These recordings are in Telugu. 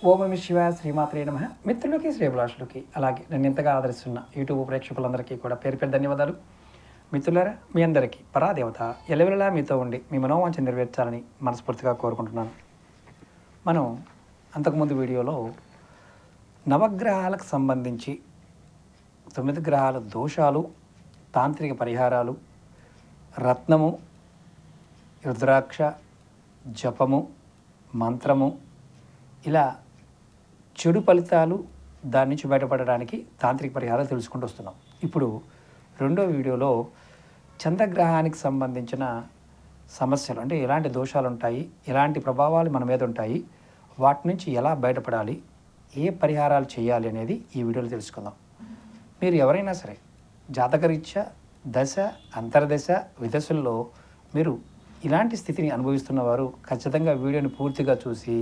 ఓం నమః శివాయ శ్రీమాత్రే నమః. మిత్రులకి శ్రేభిలాషులకి అలాగే నన్ను ఎంతగా ఆదరిస్తున్న యూట్యూబ్ ప్రేక్షకులందరికీ కూడా పేరు పేరు ధన్యవాదాలు. మిత్రులారా, మీ అందరికీ పరాదేవత ఎల్లవెల్లలా మీతో ఉండి మీ మనోవాంఛ నెరవేర్చాలని మనస్ఫూర్తిగా కోరుకుంటున్నాను. మనం అంతకుముందు వీడియోలో నవగ్రహాలకు సంబంధించి 9 గ్రహాల దోషాలు, తాంత్రిక పరిహారాలు, రత్నము, రుద్రాక్ష, జపము, మంత్రము, ఇలా చెడు ఫలితాలు, దాని నుంచి బయటపడడానికి తాంత్రిక పరిహారాలు తెలుసుకుంటూ వస్తున్నాం. ఇప్పుడు రెండో వీడియోలో చంద్రగ్రహానికి సంబంధించిన సమస్యలు, అంటే ఎలాంటి దోషాలు ఉంటాయి, ఎలాంటి ప్రభావాలు మన మీద ఉంటాయి, వాటి నుంచి ఎలా బయటపడాలి, ఏ పరిహారాలు చేయాలి అనేది ఈ వీడియోలో తెలుసుకుందాం. మీరు ఎవరైనా సరే జాతకరీత్యా దశ, అంతర్దశ, విదశల్లో మీరు ఇలాంటి స్థితిని అనుభవిస్తున్నవారు ఖచ్చితంగా వీడియోని పూర్తిగా చూసి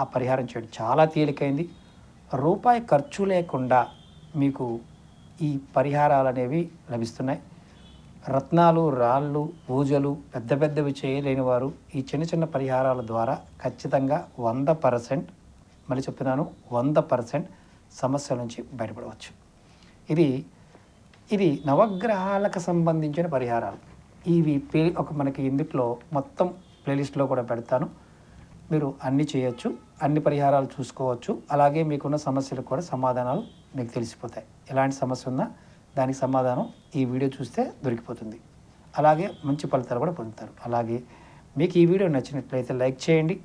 ఆ పరిహారం చేయడం చాలా తేలికైంది. రూపాయి ఖర్చు లేకుండా మీకు ఈ పరిహారాలు అనేవి లభిస్తున్నాయి. రత్నాలు, రాళ్ళు, పూజలు పెద్ద పెద్దవి చేయలేని వారు ఈ చిన్న చిన్న పరిహారాల ద్వారా ఖచ్చితంగా 100%, మళ్ళీ చెప్తున్నాను 100% సమస్యల నుంచి బయటపడవచ్చు. ఇది నవగ్రహాలకు సంబంధించిన పరిహారాలు. ఇవి మనకి ఇందులో మొత్తం ప్లేలిస్ట్లో కూడా పెడతాను. మీరు అన్నీ చేయొచ్చు, అన్ని పరిహారాలు చూసుకోవచ్చు. అలాగే మీకున్న సమస్యలకు కూడా సమాధానాలు మీకు తెలిసిపోతాయి. ఎలాంటి సమస్య ఉన్నా దానికి సమాధానం ఈ వీడియో చూస్తే దొరికిపోతుంది. అలాగే మంచి ఫలితాలు కూడా పొందుతారు. అలాగే మీకు ఈ వీడియో నచ్చినట్లయితే లైక్ చేయండి,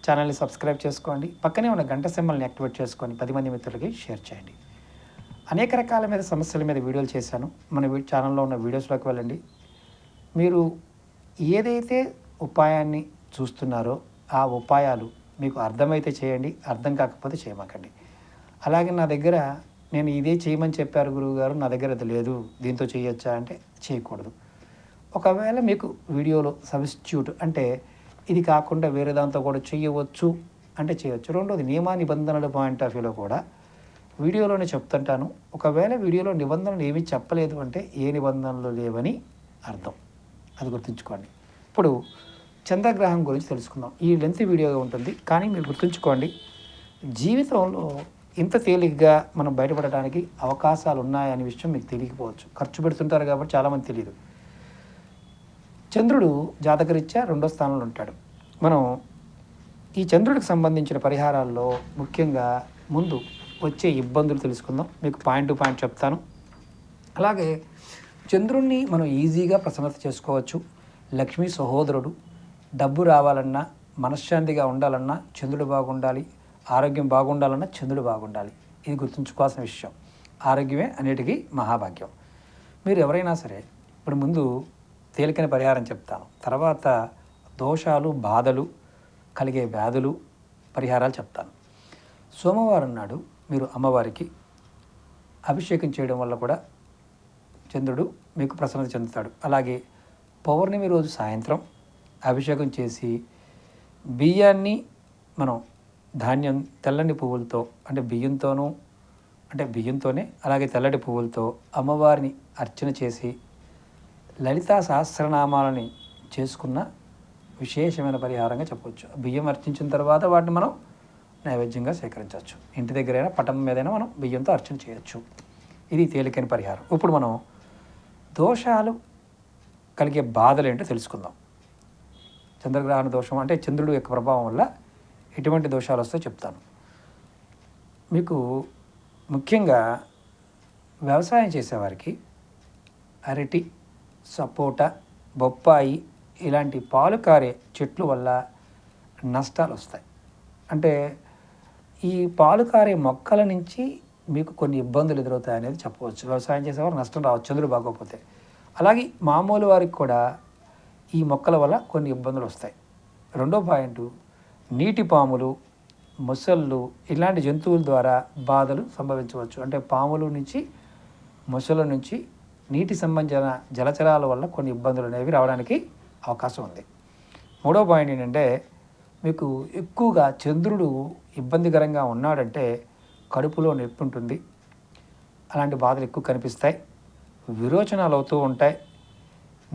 ఛానల్ని సబ్స్క్రైబ్ చేసుకోండి, పక్కనే ఉన్న గంట సింబల్ని యాక్టివేట్ చేసుకొని 10 మంది మిత్రులకి షేర్ చేయండి. అనేక రకాల మీద సమస్యల మీద వీడియోలు చేశాను. మన ఛానల్లో ఉన్న వీడియోస్లోకి వెళ్ళండి. మీరు ఏదైతే ఉపాయాన్ని చూస్తున్నారో ఆ ఉపాయాలు మీకు అర్థమైతే చేయండి, అర్థం కాకపోతే చేయమాకండి. అలాగే నా దగ్గర నేను ఇదే చేయమని చెప్పారు గురువుగారు, నా దగ్గర అది లేదు, దీంతో చేయొచ్చా అంటే చేయకూడదు. ఒకవేళ మీకు వీడియోలో సబ్స్టిట్యూట్ అంటే ఇది కాకుండా వేరే దాంతో కూడా చేయవచ్చు అంటే చేయవచ్చు. రెండోది నియమ నిబంధనల పాయింట్ ఆఫ్ వ్యూలో కూడా వీడియోలోనే చెప్తుంటాను. ఒకవేళ వీడియోలో నిబంధనలు ఏమీ చెప్పలేదు అంటే ఏ నిబంధనలు లేవని అర్థం, అది గుర్తుంచుకోండి. ఇప్పుడు చంద్రగ్రహం గురించి తెలుసుకుందాం. ఈ లెంత్ వీడియోగా ఉంటుంది, కానీ మీరు గుర్తుంచుకోండి, జీవితంలో ఇంత తేలిగ్గా మనం బయటపడడానికి అవకాశాలు ఉన్నాయనే విషయం మీకు తెలియకపోవచ్చు. ఖర్చు పెడుతుంటారు కాబట్టి చాలామంది తెలియదు. చంద్రుడు జాతకరీత్యా 2వ స్థానంలో ఉంటాడు. మనం ఈ చంద్రుడికి సంబంధించిన పరిహారాల్లో ముఖ్యంగా ముందు వచ్చే ఇబ్బందులు తెలుసుకుందాం. మీకు పాయింట్ టు పాయింట్ చెప్తాను. అలాగే చంద్రుడిని మనం ఈజీగా ప్రసన్నత చేసుకోవచ్చు. లక్ష్మీ సహోదరుడు. డబ్బు రావాలన్నా, మనశ్శాంతిగా ఉండాలన్నా చంద్రుడు బాగుండాలి, ఆరోగ్యం బాగుండాలన్నా చంద్రుడు బాగుండాలి. ఇది గుర్తుంచుకోవాల్సిన విషయం. ఆరోగ్యమే అన్నిటికీ మహాభాగ్యం. మీరు ఎవరైనా సరే ఇప్పుడు ముందు తేలికైన పరిహారం చెప్తాను, తర్వాత దోషాలు, బాధలు, కలిగే వ్యాధులు, పరిహారాలు చెప్తాను. సోమవారం నాడు మీరు అమ్మవారికి అభిషేకం చేయడం వల్ల కూడా చంద్రుడు మీకు ప్రసన్నత చెందుతాడు. అలాగే పౌర్ణమి రోజు సాయంత్రం అభిషేకం చేసి బియ్యాన్ని మనం ధాన్యం తెల్లని పువ్వులతో, అంటే బియ్యంతోనే అలాగే తెల్లటి పువ్వులతో అమ్మవారిని అర్చన చేసి లలితా సహస్రనామాలని చేసుకున్న విశేషమైన పరిహారంగా చెప్పవచ్చు. బియ్యం అర్చించిన తర్వాత వాటిని మనం నైవేద్యంగా సేకరించవచ్చు. ఇంటి దగ్గరైనా పటం మీదైనా మనం బియ్యంతో అర్చన చేయొచ్చు. ఇది తేలికైన పరిహారం. ఇప్పుడు మనం దోషాలు, కలిగే బాధలు ఏంటో తెలుసుకుందాం. చంద్రగ్రహణ దోషం అంటే చంద్రుడు యొక్క ప్రభావం వల్ల ఎటువంటి దోషాలు వస్తాయో చెప్తాను. మీకు ముఖ్యంగా వ్యవసాయం చేసేవారికి అరటి, సపోటా, బొప్పాయి ఇలాంటి పాలు కారే చెట్లు వల్ల నష్టాలు వస్తాయి. అంటే ఈ పాలు కారే మొక్కల నుంచి మీకు కొన్ని ఇబ్బందులు ఎదురవుతాయి అనేది చెప్పవచ్చు. వ్యవసాయం చేసేవారు నష్టం రావచ్చు చంద్రుడు బాగోకపోతే. అలాగే మామూలు వారికి కూడా ఈ మొక్కల వల్ల కొన్ని ఇబ్బందులు వస్తాయి. రెండో పాయింట్, నీటి పాములు, మొసళ్ళు ఇలాంటి జంతువుల ద్వారా బాధలు సంభవించవచ్చు. అంటే పాముల నుంచి, మొసళ్ళ నుంచి నీటి సంబంధించిన జలచరాల వల్ల కొన్ని ఇబ్బందులు అనేవి రావడానికి అవకాశం ఉంది. మూడో పాయింట్ ఏంటంటే, మీకు ఎక్కువగా చంద్రుడు ఇబ్బందికరంగా ఉన్నాడంటే కడుపులో నొప్పి ఉంటుంది, అలాంటి బాధలు ఎక్కువ కనిపిస్తాయి, విరోచనాలు అవుతూ ఉంటాయి,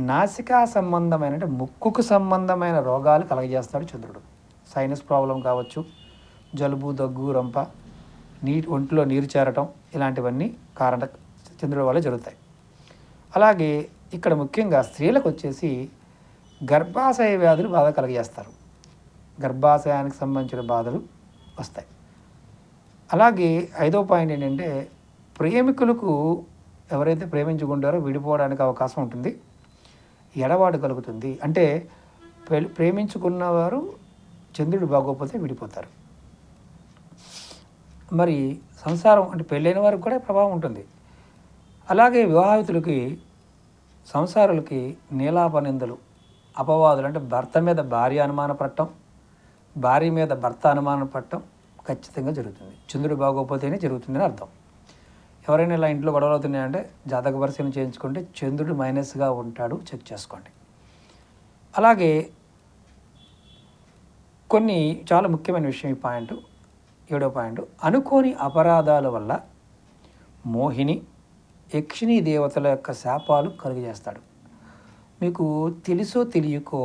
నాసికా సంబంధమైన అంటే ముక్కుకు సంబంధమైన రోగాలు కలగజేస్తాడు చంద్రుడు. సైనస్ ప్రాబ్లం కావచ్చు, జలుబు, దగ్గు, రంప, ఒంటిలో నీరు చేరటం ఇలాంటివన్నీ చంద్రుడి వల్ల జరుగుతాయి. అలాగే ఇక్కడ ముఖ్యంగా స్త్రీలకు వచ్చేసి గర్భాశయ వ్యాధులు బాధ కలిగజేస్తారు. గర్భాశయానికి సంబంధించిన బాధలు వస్తాయి. అలాగే 5వ పాయింట్ ఏంటంటే ప్రేమికులకు ఎవరైతే ప్రేమించుకుంటారో విడిపోవడానికి అవకాశం ఉంటుంది. ఎడబాటు కలుగుతుంది. అంటే ప్రేమించుకున్నవారు చంద్రుడు బాగోకపోతే విడిపోతారు. మరి సంసారం అంటే పెళ్ళైన వారికి కూడా ప్రభావం ఉంటుంది. అలాగే వివాహితులకి, సంసారులకి నీలాపనిందలు, అపవాదులు అంటే భర్త మీద భార్య అనుమానపడటం, భార్య మీద భర్త అనుమానపడటం ఖచ్చితంగా జరుగుతుంది. చంద్రుడు బాగోకపోతేనే జరుగుతుందని అర్థం. ఎవరైనా ఇలా ఇంట్లో గొడవలు అవుతున్నాయంటే జాతక పరిశీలన చేయించుకుంటే చంద్రుడు మైనస్గా ఉంటాడు, చెక్ చేసుకోండి. అలాగే కొన్ని చాలా ముఖ్యమైన విషయం ఈ పాయింట్, 7వ పాయింట్, అనుకోని అపరాధాల వల్ల మోహిని, యక్షిణీ దేవతల యొక్క శాపాలు కలుగజేస్తాడు. మీకు తెలుసో తెలియకో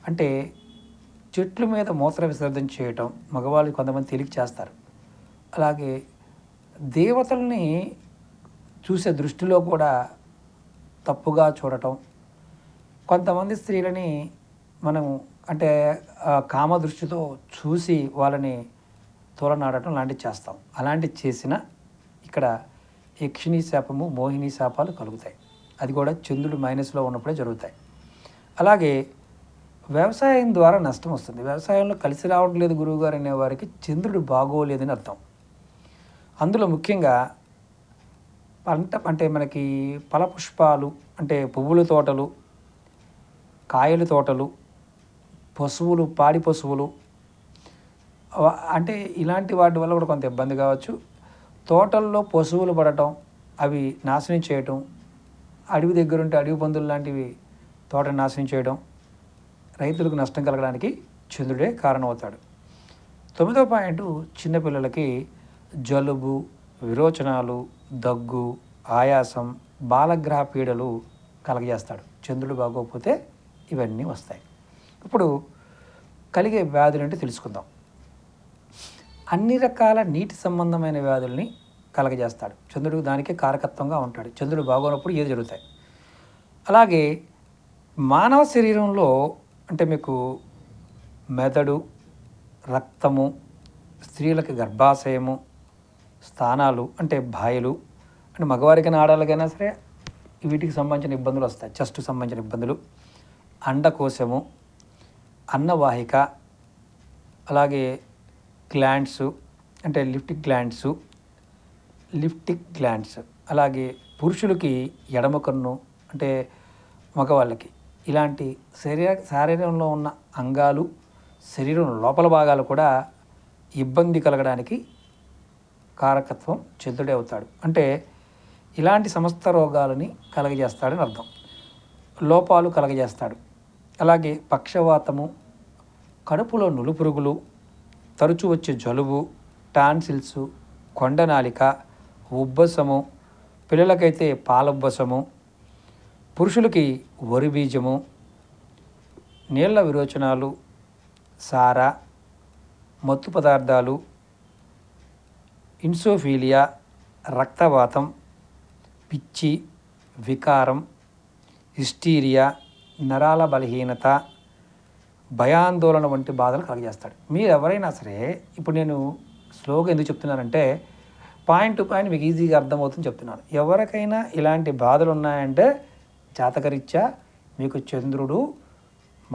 అంటే చెట్ల మీద మూత్ర విసర్జన చేయటం మగవాళ్ళు కొంతమంది తెలియక చేస్తారు. అలాగే దేవతల్ని చూసే దృష్టిలో కూడా తప్పుగా చూడటం, కొంతమంది స్త్రీలని మనం అంటే కామ దృష్టితో చూసి వాళ్ళని తోలనాడటం లాంటివి చేస్తాం. అలాంటివి చేసిన ఇక్కడ యక్షిణీ శాపము, మోహిని శాపాలు కలుగుతాయి. అది కూడా చంద్రుడు మైనస్లో ఉన్నప్పుడే జరుగుతాయి. అలాగే వ్యవసాయం ద్వారా నష్టం వస్తుంది. వ్యవసాయంలో కలిసి రావట్లేదు గురువుగారు అనేవారికి చంద్రుడు బాగోలేదని అర్థం. అందులో ముఖ్యంగా పంట అంటే మనకి ఫలపుష్పాలు అంటే పువ్వుల తోటలు, కాయల తోటలు, పశువులు, పాడి పశువులు అంటే ఇలాంటి వాటి వల్ల కూడా కొంత ఇబ్బంది కావచ్చు. తోటల్లో పశువులు పడటం, అవి నాశనం చేయటం, అడవి దగ్గరుంటే అడవి పందులు లాంటివి తోటను నాశనం చేయడం, రైతులకు నష్టం కలగడానికి చంద్రుడే కారణమవుతాడు. 9వ పాయింట్, చిన్నపిల్లలకి జలుబు, విరోచనాలు, దగ్గు, ఆయాసం, బాలగ్రహ పీడలు కలగజేస్తాడు. చంద్రుడు బాగోకపోతే ఇవన్నీ వస్తాయి. ఇప్పుడు కలిగే వ్యాధులు అంటే తెలుసుకుందాం. అన్ని రకాల నీటి సంబంధమైన వ్యాధుల్ని కలగజేస్తాడు చంద్రుడు. దానికే కారకత్వంగా ఉంటాడు. చంద్రుడు బాగోనప్పుడు ఏది జరుగుతాయి. అలాగే మానవ శరీరంలో అంటే మీకు మెదడు, రక్తము, స్త్రీలకి గర్భాశయము, స్థానాలు అంటే బాయలు, అంటే మగవారికైనా ఆడాలకైనా సరే వీటికి సంబంధించిన ఇబ్బందులు వస్తాయి. చెస్ట్కి సంబంధించిన ఇబ్బందులు, అండకోశము, అన్నవాహిక, అలాగే గ్లాండ్స్ అంటే లిఫ్టిక్ గ్లాండ్స్, అలాగే పురుషులకి ఎడమ కన్ను అంటే మగవాళ్ళకి ఇలాంటి శరీరంలో ఉన్న అంగాలు, శరీరం లోపల భాగాలు కూడా ఇబ్బంది కలగడానికి కారకత్వం చంద్రుడే అవుతాడు. అంటే ఇలాంటి సమస్త రోగాలని కలగజేస్తాడని అర్థం. లోపాలు కలగజేస్తాడు. అలాగే పక్షవాతము, కడుపులో నులుపురుగులు, తరచూ వచ్చే జలుబు, టాన్సిల్స్, కొండనాలిక, ఉబ్బసము, పిల్లలకైతే పాలుబ్బసము, పురుషులకి వరి బీజము, నీళ్ల విరోచనాలు, సార, మత్తు పదార్థాలు, ఇన్సోఫీలియా, రక్తవాతం, పిచ్చి, వికారం, హిస్టీరియా, నరాల బలహీనత, భయాందోళన వంటి బాధలు కలగజేస్తాడు. మీరు ఎవరైనా సరే ఇప్పుడు నేను స్లోగా ఎందుకు చెప్తున్నానంటే పాయింట్ టు పాయింట్ మీకు ఈజీగా అర్థమవుతుంది చెప్తున్నాను. ఎవరికైనా ఇలాంటి బాధలు ఉన్నాయంటే జాతకరీత్యా మీకు చంద్రుడు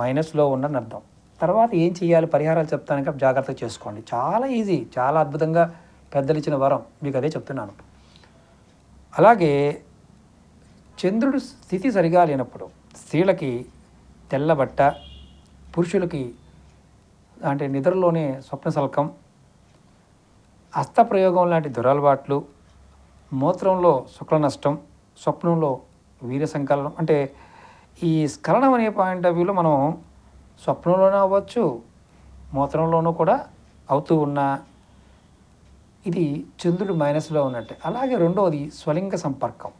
మైనస్లో ఉండని అర్థం. తర్వాత ఏం చేయాలి, పరిహారాలు చెప్తాను కాబట్టి జాగ్రత్తగా చేసుకోండి. చాలా ఈజీ, చాలా అద్భుతంగా పెద్దలు ఇచ్చిన వరం, మీకు అదే చెప్తున్నాను. అలాగే చంద్రుడు స్థితి సరిగా లేనప్పుడు స్త్రీలకి తెల్లబట్ట, పురుషులకి అంటే నిద్రలోనే స్వప్నసల్కం, హస్తప్రయోగం లాంటి దురలవాట్లు, మూత్రంలో శుక్ల నష్టం, స్వప్నంలో వీర్య సంకలనం. అంటే ఈ స్ఖలనం అనే పాయింట్ ఆఫ్ వ్యూలో మనం స్వప్నంలోనే అవ్వచ్చు, మూత్రంలోనూ కూడా అవుతూ ఉన్నా ఇది చంద్రుడు మైనస్లో ఉన్నట్టే. అలాగే రెండవది స్వలింగ సంపర్కం.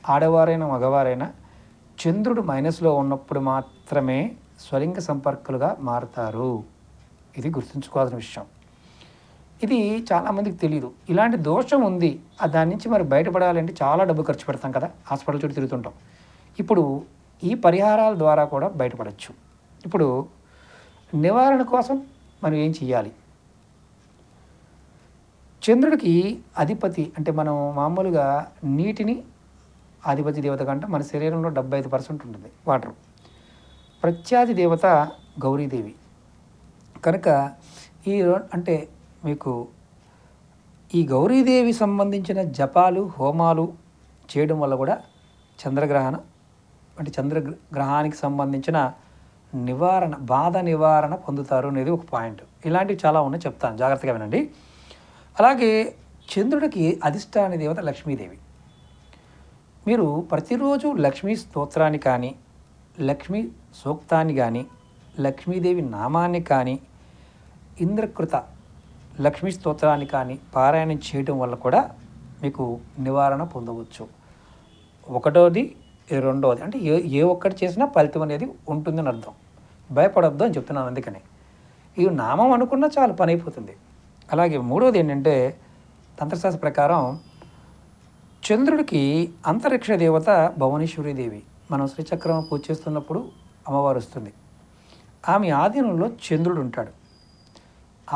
ఆడవారైనా మగవారైనా చంద్రుడు మైనస్లో ఉన్నప్పుడు మాత్రమే స్వలింగ సంపర్కులుగా మారుతారు. ఇది గుర్తుంచుకోవాల్సిన విషయం. ఇది చాలామందికి తెలియదు. ఇలాంటి దోషం ఉంది, దాని నుంచి మరి బయటపడాలంటే చాలా డబ్బు ఖర్చు పెడతాం కదా, హాస్పిటల్ చుట్టూ తిరుగుతుంటాం. ఇప్పుడు ఈ పరిహారాల ద్వారా కూడా బయటపడవచ్చు. ఇప్పుడు నివారణ కోసం మనం ఏం చేయాలి? చంద్రుడికి అధిపతి అంటే మనం మామూలుగా నీటిని అధిపతి దేవత కంటే మన శరీరంలో 75% ఉంటుంది వాటర్. ప్రత్యాది దేవత గౌరీదేవి కనుక అంటే మీకు ఈ గౌరీదేవి సంబంధించిన జపాలు హోమాలు చేయడం వల్ల కూడా చంద్రగ్రహణం అంటే చంద్రగ్రహానికి సంబంధించిన నివారణ బాధ నివారణ పొందుతారు అనేది ఒక పాయింట్. ఇలాంటివి చాలా ఉన్నాయి, చెప్తాను, జాగ్రత్తగా వినండి. అలాగే చంద్రుడికి అధిష్టాన దేవత లక్ష్మీదేవి. మీరు ప్రతిరోజు లక్ష్మీ స్తోత్రాన్ని కానీ లక్ష్మీ సూక్తాన్ని కానీ లక్ష్మీదేవి నామాన్ని కానీ ఇంద్రకృత లక్ష్మీ స్తోత్రాన్ని కానీ పారాయణం చేయడం వల్ల కూడా మీకు నివారణ పొందవచ్చు. ఒకటోది రెండోది అంటే ఏ ఒక్కటి చేసినా ఫలితం అనేది ఉంటుందని అర్థం. భయపడొద్దు అని చెప్తున్నాను. అందుకని ఈ నామం అనుకున్నా చాలు, పని అయిపోతుంది. అలాగే మూడోది ఏంటంటే తంత్రశాస్త్ర ప్రకారం చంద్రుడికి అంతరిక్ష దేవత భువనేశ్వరి దేవి. మనం శ్రీచక్రం పూజ చేస్తున్నప్పుడు అమ్మవారు వస్తుంది. ఆమె ఆధీనంలో చంద్రుడు ఉంటాడు.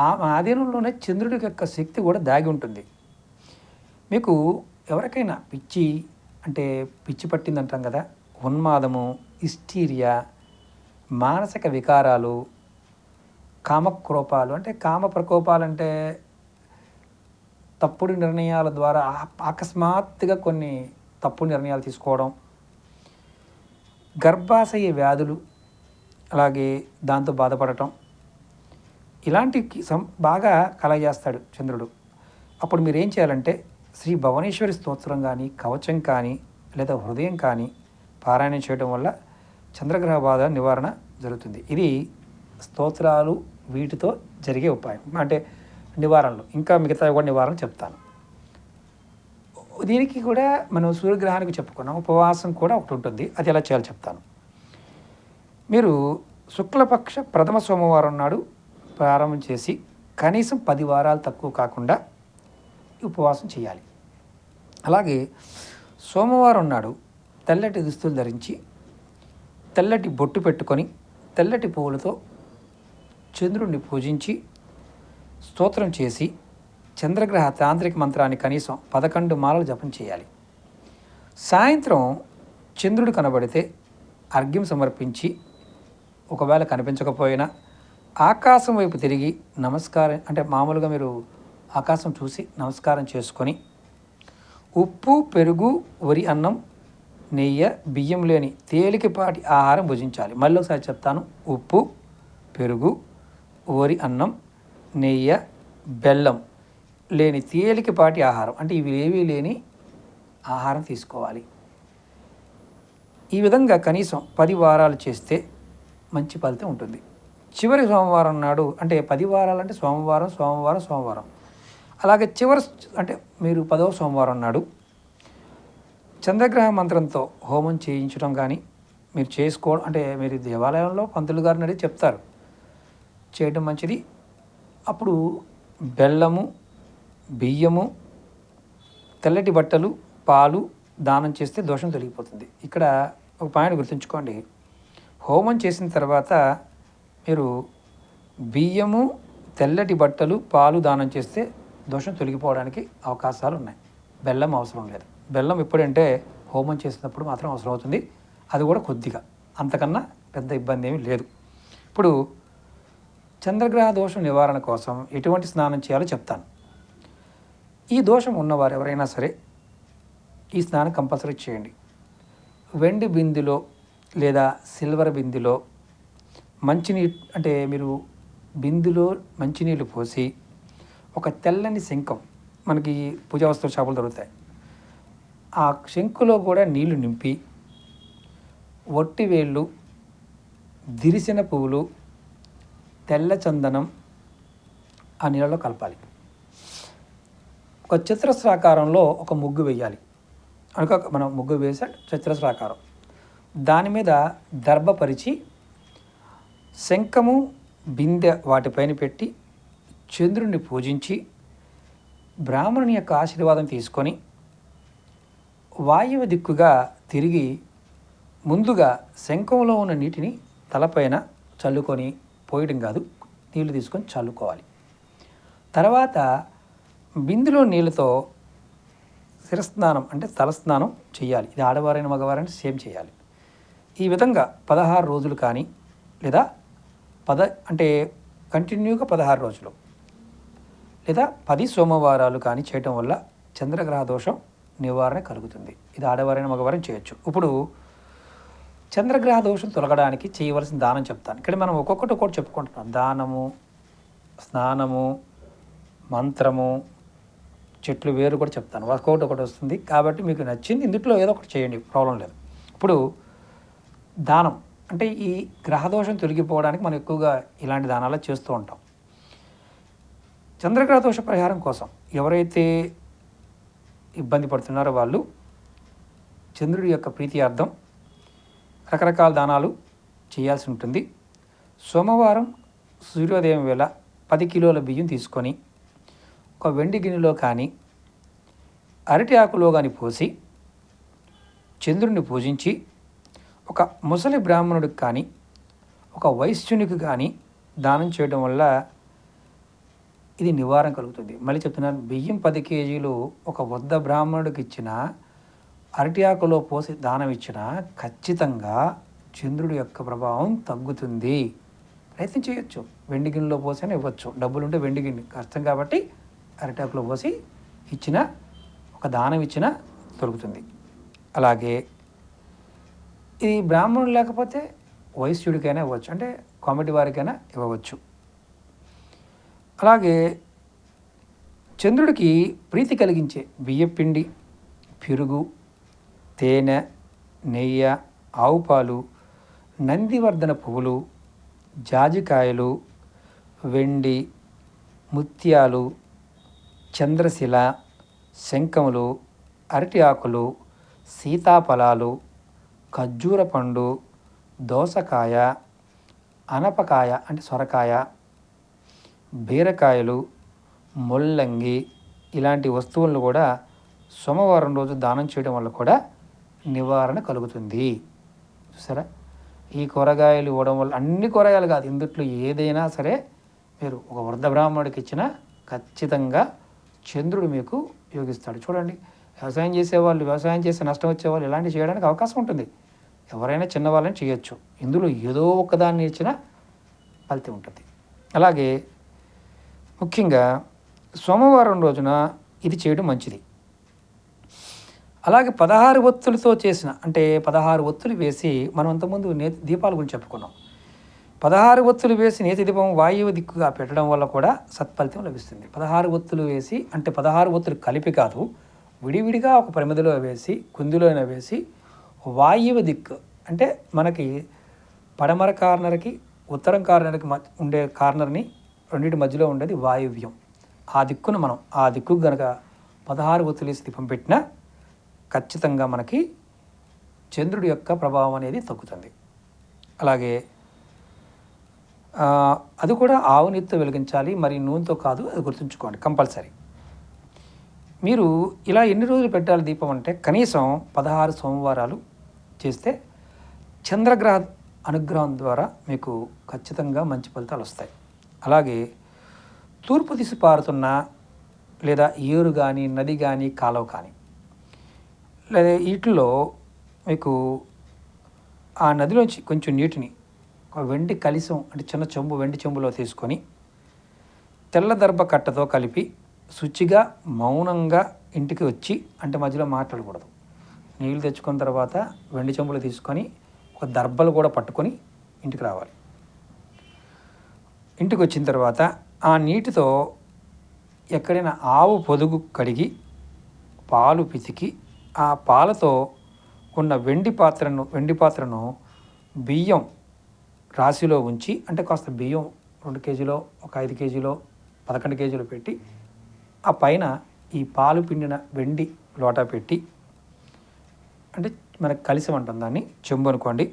ఆమె ఆధీనంలోనే చంద్రుడి యొక్క శక్తి కూడా దాగి ఉంటుంది. మీకు ఎవరికైనా పిచ్చి పట్టింది అంటాం కదా, ఉన్మాదము, హిస్టీరియా, మానసిక వికారాలు, కామక్రోపాలు అంటే కామ ప్రకోపాలు అంటే తప్పుడు నిర్ణయాల ద్వారా అకస్మాత్తుగా కొన్ని తప్పుడు నిర్ణయాలు తీసుకోవడం, గర్భాశయ వ్యాధులు, అలాగే దాంతో బాధపడటం, ఇలాంటి బాగా కలగజేస్తాడు చంద్రుడు. అప్పుడు మీరు ఏం చేయాలంటే శ్రీ భువనేశ్వరి స్తోత్రం కానీ కవచం కానీ లేదా హృదయం కానీ పారాయణం చేయడం వల్ల చంద్రగ్రహ బాధ నివారణ జరుగుతుంది. ఇది స్తోత్రాలు వీటితో జరిగే ఉపాయం అంటే నివారణలు. ఇంకా మిగతా కూడా నివారణ చెప్తాను. దీనికి కూడా మనం సూర్యగ్రహానికి చెప్పుకున్నాం, ఉపవాసం కూడా ఒకటి ఉంటుంది, అది ఎలా చేయాలో చెప్తాను. మీరు శుక్లపక్ష ప్రథమ సోమవారం నాడు ప్రారంభం చేసి కనీసం 10 వారాలు తక్కువ కాకుండా ఉపవాసం చేయాలి. అలాగే సోమవారం నాడు తెల్లటి దుస్తులు ధరించి తెల్లటి బొట్టు పెట్టుకొని తెల్లటి పువ్వులతో చంద్రుడిని పూజించి స్తోత్రం చేసి చంద్రగ్రహ తాంత్రిక మంత్రాన్ని కనీసం 11 మాలలు జపం చేయాలి. సాయంత్రం చంద్రుడు కనబడితే అర్ఘ్యం సమర్పించి, ఒకవేళ కనిపించకపోయినా ఆకాశం వైపు తిరిగి నమస్కారం అంటే మామూలుగా మీరు ఆకాశం చూసి నమస్కారం చేసుకొని ఉప్పు, పెరుగు, వరి అన్నం, నెయ్యి, బియ్యం లేని తేలికపాటి ఆహారం భుజించాలి. మళ్ళీ ఒకసారి చెప్తాను. ఉప్పు, పెరుగు, వరి అన్నం, నెయ్యి, బెల్లం లేని తేలికపాటి ఆహారం అంటే ఇవి ఏవీ లేని ఆహారం తీసుకోవాలి. ఈ విధంగా కనీసం 10 వారాలు చేస్తే మంచి ఫలితం ఉంటుంది. చివరి సోమవారం నాడు అంటే 10 వారాలు అంటే సోమవారం అలాగే చివరి అంటే మీరు 10వ సోమవారం నాడు చంద్రగ్రహ మంత్రంతో హోమం చేయించడం కానీ మీరు చేసుకోవడం అంటే మీరు దేవాలయంలో పంతులు గారిని అడిగి చెప్తారు, చేయడం మంచిది. అప్పుడు బెల్లము, బియ్యము, తెల్లటి బట్టలు, పాలు దానం చేస్తే దోషం తొలగిపోతుంది. ఇక్కడ ఒక పాయింట్ గుర్తుంచుకోండి. హోమం చేసిన తర్వాత మీరు బియ్యము, తెల్లటి బట్టలు, పాలు దానం చేస్తే దోషం తొలగిపోవడానికి అవకాశాలు ఉన్నాయి. బెల్లం అవసరం లేదు. బెల్లం ఎప్పుడంటే హోమం చేసినప్పుడు మాత్రం అవసరం అవుతుంది, అది కూడా కొద్దిగా, అంతకన్నా పెద్ద ఇబ్బంది ఏమీ లేదు. ఇప్పుడు చంద్రగ్రహ దోషం నివారణ కోసం ఎటువంటి స్నానం చేయాలో చెప్తాను. ఈ దోషం ఉన్నవారు ఎవరైనా సరే ఈ స్నానం కంపల్సరీ చేయండి. వెండి బిందులో లేదా సిల్వర్ బిందులో మంచినీళ్ళు అంటే మీరు బిందులో మంచినీళ్ళు పోసి ఒక తెల్లని శంఖం, మనకి పూజా వస్తువు షాపులు దొరుకుతాయి, ఆ శంకులో కూడా నీళ్లు నింపి ఒట్టి వేళ్ళు, దిరిసిన పువ్వులు, తెల్ల చందనం ఆ నీళ్ళలో కలపాలి. ఒక చతురస్రాకారంలో ఒక ముగ్గు వేయాలి. అనుక మనం ముగ్గు వేసే చతురస్రాకారం, దాని మీద దర్భపరిచి శంఖము బిందె వాటిపైన పెట్టి చంద్రుడిని పూజించి బ్రాహ్మణుని యొక్క ఆశీర్వాదం తీసుకొని వాయువ్య దిక్కుగా తిరిగి ముందుగా శంఖంలో ఉన్న నీటిని తలపైన చల్లుకొని పోయడం కాదు, నీళ్లు తీసుకొని చల్లుకోవాలి. తర్వాత బిందులో నీళ్ళతో శిరస్నానం అంటే తలస్నానం చేయాలి. ఇది ఆడవారైన మగవారైనా సేమ్ చేయాలి. ఈ విధంగా 16 రోజులు కానీ లేదా అంటే కంటిన్యూగా 16 రోజులు లేదా 10 సోమవారాలు కానీ చేయటం వల్ల చంద్రగ్రహ దోషం నివారణ కలుగుతుంది. ఇది ఆడవారైన మగవారైనా చేయొచ్చు. ఇప్పుడు చంద్రగ్రహ దోషం తొలగడానికి చేయవలసిన దానం చెప్తాను. ఇక్కడ మనం ఒక్కొక్కటి చెప్పుకుంటున్నాం. దానము, స్నానము, మంత్రము, చెట్లు వేరు కూడా చెప్తాను. ఒకటి వస్తుంది కాబట్టి మీకు నచ్చింది ఇందులో ఏదో ఒకటి చేయండి, ప్రాబ్లం లేదు. ఇప్పుడు దానం అంటే ఈ గ్రహదోషం తొలగిపోవడానికి మనం ఎక్కువగా ఇలాంటి దానాలు చేస్తూ ఉంటాం. చంద్రగ్రహ దోష పరిహారం కోసం ఎవరైతే ఇబ్బంది పడుతున్నారో వాళ్ళు చంద్రుడి యొక్క ప్రీత్యార్థం రకరకాల దానాలు చేయాల్సి ఉంటుంది. సోమవారం సూర్యోదయం వేళ 10 కిలోల బియ్యం తీసుకొని ఒక వెండి గిన్నెలో కానీ అరటి ఆకులో కానీ పోసి చంద్రుడిని పూజించి ఒక ముసలి బ్రాహ్మణుడికి కానీ ఒక వైశ్యునికి కానీ దానం చేయడం వల్ల ఇది నివారణ కలుగుతుంది. మళ్ళీ చెప్తున్నాను, బియ్యం 10 కేజీలు ఒక వృద్ధ బ్రాహ్మణుడికి ఇచ్చిన అరటి ఆకులో పోసి దానం ఇచ్చినా ఖచ్చితంగా చంద్రుడి యొక్క ప్రభావం తగ్గుతుంది. ప్రయత్నం చేయొచ్చు. వెండి గిన్నెలో పోసైనా ఇవ్వచ్చు. డబ్బులు ఉంటే వెండి గిన్నె కష్టం కాబట్టి అరటాకులో పోసి ఇచ్చిన ఒక దానం ఇచ్చినా దొరుకుతుంది. అలాగే ఇది బ్రాహ్మణుడు లేకపోతే వైశ్యుడికైనా ఇవ్వచ్చు, అంటే కామెడీ వారికైనా ఇవ్వవచ్చు. అలాగే చంద్రుడికి ప్రీతి కలిగించే బియ్యపిండి, పెరుగు, తేనె, నెయ్యి, ఆవు పాలు, నందివర్ధన పువ్వులు, జాజికాయలు, వెండి, ముత్యాలు, చంద్రశిల, శంఖములు, అరటి ఆకులు, సీతాఫలాలు, ఖర్జూర పండు, దోసకాయ, అనపకాయ అంటే సొరకాయ, బీరకాయలు, ముల్లంగి ఇలాంటి వస్తువులను కూడా సోమవారం రోజు దానం చేయడం వల్ల కూడా నివారణ కలుగుతుంది. చూసారా, ఈ కూరగాయలు ఇవ్వడం వల్ల, అన్ని కూరగాయలు కాదు, ఇందుట్లో ఏదైనా సరే మీరు ఒక వృద్ధ బ్రాహ్మణుడికి ఇచ్చినా ఖచ్చితంగా చంద్రుడు మీకు యోగిస్తాడు. చూడండి, వ్యవసాయం చేసేవాళ్ళు, వ్యవసాయం చేసి నష్టం వచ్చేవాళ్ళు ఇలాంటివి చేయడానికి అవకాశం ఉంటుంది. ఎవరైనా చిన్నవాళ్ళని చేయొచ్చు. ఇందులో ఏదో ఒకదాన్ని ఇచ్చినా ఫలితం ఉంటుంది. అలాగే ముఖ్యంగా సోమవారం రోజున ఇది చేయడం మంచిది. అలాగే 16 ఒత్తులతో చేసిన, అంటే 16 ఒత్తులు వేసి, మనం అంతకుముందు దీపాల గురించి చెప్పుకున్నాం. 16 ఒత్తులు వేసి నేతి దీపం వాయువు దిక్కుగా పెట్టడం వల్ల కూడా సత్ఫలితం లభిస్తుంది. 16 ఒత్తులు వేసి, అంటే 16 ఒత్తులు కలిపి కాదు, విడివిడిగా ఒక ప్రమిదలో వేసి, కుందిలోనే వేసి, వాయువు దిక్కు అంటే మనకి పడమర కార్నర్కి ఉత్తరం కార్నర్కి ఉండే కార్నర్ని రెండింటి మధ్యలో ఉండేది వాయువ్యం. ఆ దిక్కును మనం ఆ దిక్కు కనుక 16 ఒత్తులు వేసి దీపం పెట్టినా ఖచ్చితంగా మనకి చంద్రుడి యొక్క ప్రభావం అనేది తగ్గుతుంది. అలాగే అది కూడా ఆవు నెయ్యితో వెలిగించాలి, మరి నూనెతో కాదు, అది గుర్తుంచుకోండి కంపల్సరీ. మీరు ఇలా ఎన్ని రోజులు పెట్టాలి దీపం అంటే కనీసం 16 సోమవారాలు చేస్తే చంద్రగ్రహ అనుగ్రహం ద్వారా మీకు ఖచ్చితంగా మంచి ఫలితాలు వస్తాయి. అలాగే తూర్పు దిశ పారుతున్న లేదా ఏరు కానీ, నది కానీ, కాలువ కానీ, లేదా వీటిలో మీకు ఆ నదిలోంచి కొంచెం నీటిని ఒక వెండి కలశం అంటే చిన్న చెంబు, వెండి చెంబులో తీసుకొని తెల్ల దర్భ కట్టతో కలిపి శుచిగా మౌనంగా ఇంటికి వచ్చి, అంటే మధ్యలో మాట్లాడకూడదు, నీళ్ళు తెచ్చుకున్న తర్వాత వెండి చెంబులు తీసుకొని ఒక దర్భలు కూడా పట్టుకొని ఇంటికి రావాలి. ఇంటికి వచ్చిన తర్వాత ఆ నీటితో ఎక్కడైనా ఆవు పొదుగు కడిగి పాలు పితికి ఆ పాలతో ఉన్న వెండి పాత్రను బియ్యం రాశిలో ఉంచి, అంటే కాస్త బియ్యం 2 కేజీలో, ఒక 5 కేజీలో, 11 కేజీలు పెట్టి ఆ పైన ఈ పాలు పిండిన వెండి లోటా పెట్టి, అంటే మనకు కలిసి ఉంటుంది, దాన్ని చెంబు అనుకోండి,